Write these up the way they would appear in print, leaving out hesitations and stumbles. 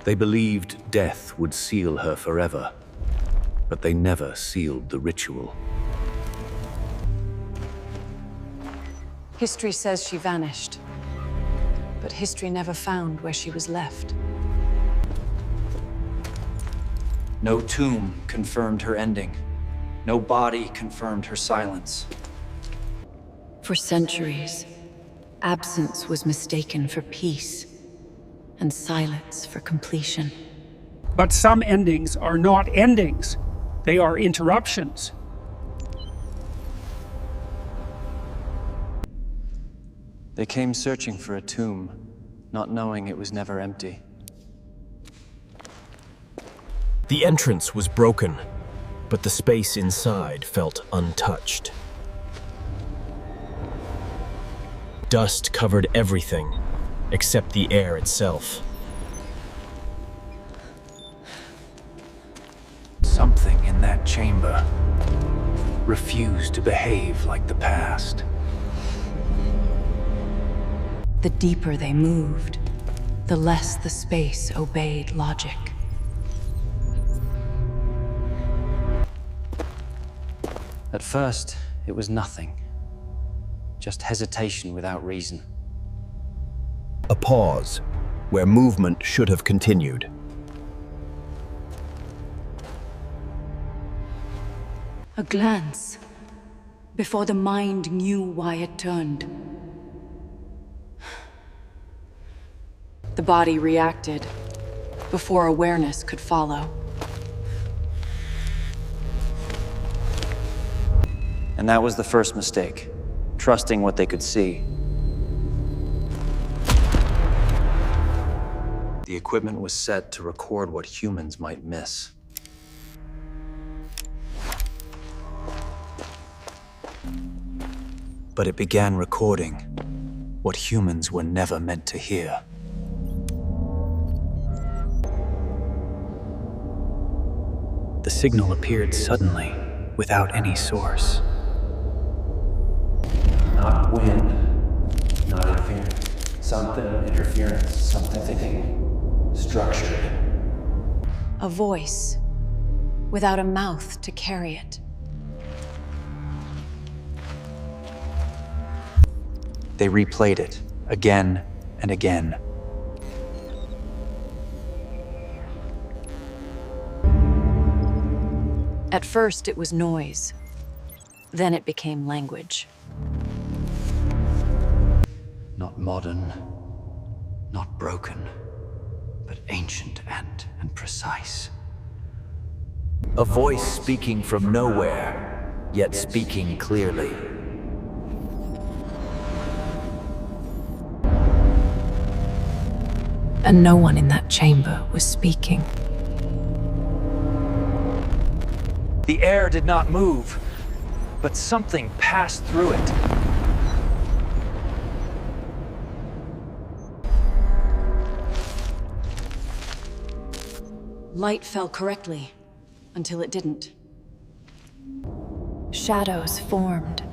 They believed death would seal her forever, but they never sealed the ritual. History says she vanished, but history never found where she was left. No tomb confirmed her ending. No body confirmed her silence. For centuries, absence was mistaken for peace, and silence for completion. But some endings are not endings. They are interruptions. They came searching for a tomb, not knowing it was never empty. The entrance was broken, but the space inside felt untouched. Dust covered everything, except the air itself. Something in that chamber refused to behave like the past. The deeper they moved, the less the space obeyed logic. At first, it was nothing. Just hesitation without reason. A pause, where movement should have continued. A glance, before the mind knew why it turned. The body reacted, before awareness could follow. And that was the first mistake, trusting what they could see. The equipment was set to record what humans might miss. But it began recording what humans were never meant to hear. The signal appeared suddenly, without any source. Not wind, not interference, something structured. A voice, without a mouth to carry it. They replayed it, again and again. At first, it was noise. Then it became language. Not modern, not broken, but ancient and precise. A voice speaking from nowhere, yet speaking clearly. And no one in that chamber was speaking. The air did not move, but something passed through it. Light fell correctly, until it didn't. Shadows formed,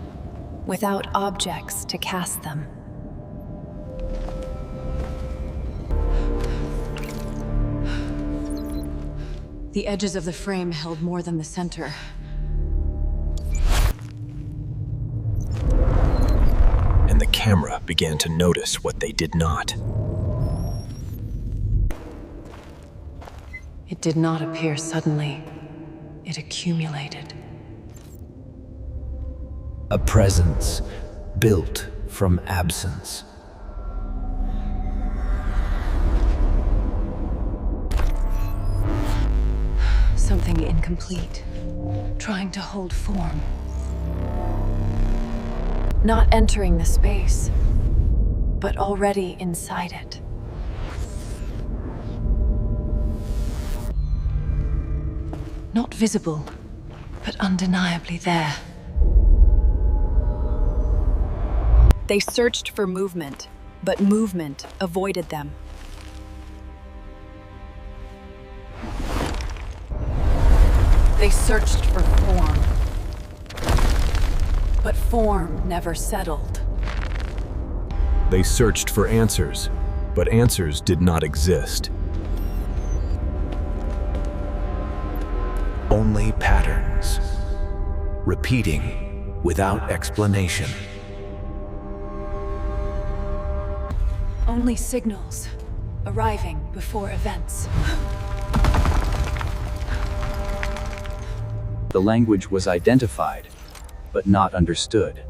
without objects to cast them. The edges of the frame held more than the center. And the camera began to notice what they did not. It did not appear suddenly. It accumulated. A presence built from absence. Something incomplete, trying to hold form. Not entering the space, but already inside it. Not visible, but undeniably there. They searched for movement, but movement avoided them. They searched for form, but form never settled. They searched for answers, but answers did not exist. only patterns, repeating without explanation. Only signals, arriving before events. The language was identified, but not understood.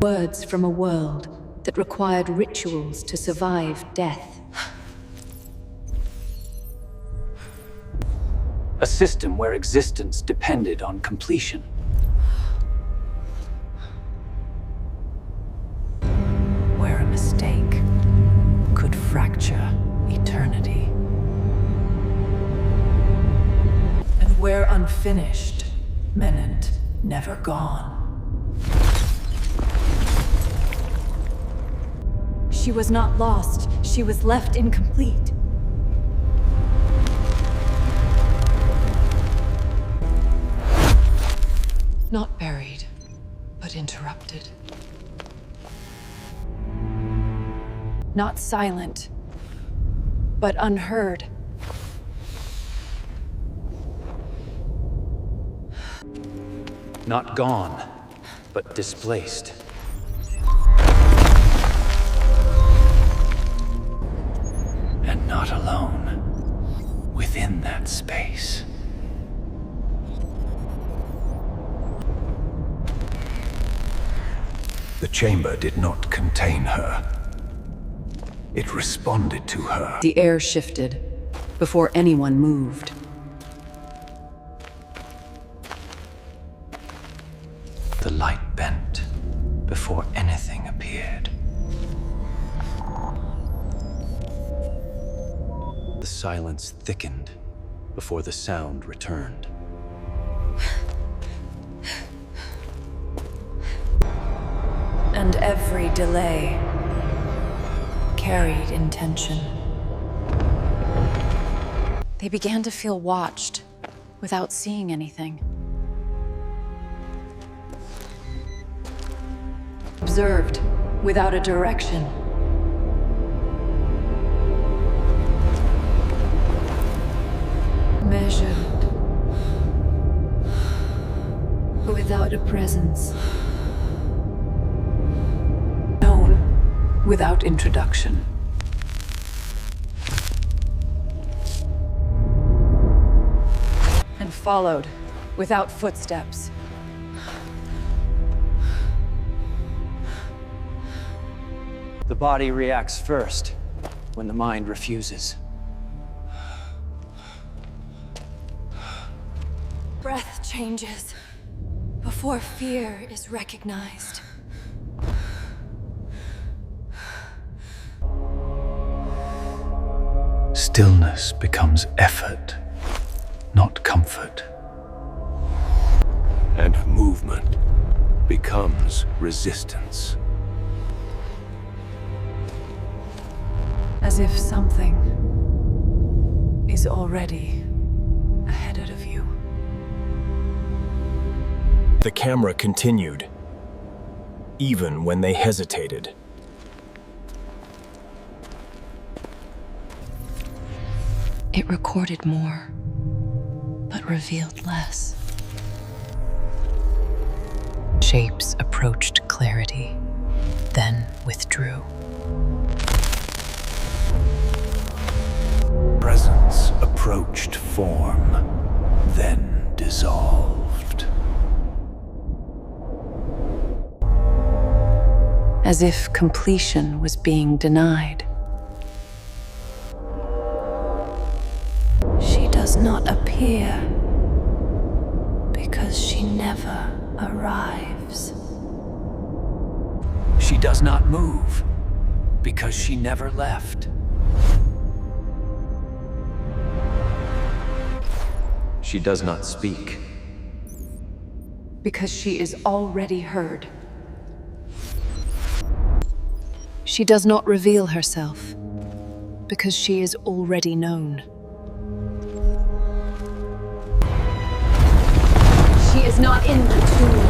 Words from a world that required rituals to survive death. A system where existence depended on completion. Where a mistake could fracture eternity. And where unfinished meant never gone. She was not lost, she was left incomplete. Not buried, but interrupted. Not silent, but unheard. Not gone, but displaced. And not alone within that space. The chamber did not contain her. It responded to her. The air shifted before anyone moved. The light bent before anything appeared. The silence thickened before the sound returned. And every delay carried intention. They began to feel watched without seeing anything. Observed without a direction. Measured without a presence. Known without introduction. And followed without footsteps. The body reacts first when the mind refuses. Breath changes before fear is recognized. Stillness becomes effort, not comfort. And movement becomes resistance. As if something is already ahead of you. The camera continued, even when they hesitated. It recorded more, but revealed less. Shapes approached clarity, then withdrew. Presence approached form, then dissolved. As if completion was being denied. She does not appear because she never arrives. She does not move because she never left. She does not speak. Because she is already heard. She does not reveal herself because she is already known. She is not in the tomb.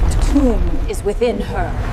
The tomb is within her.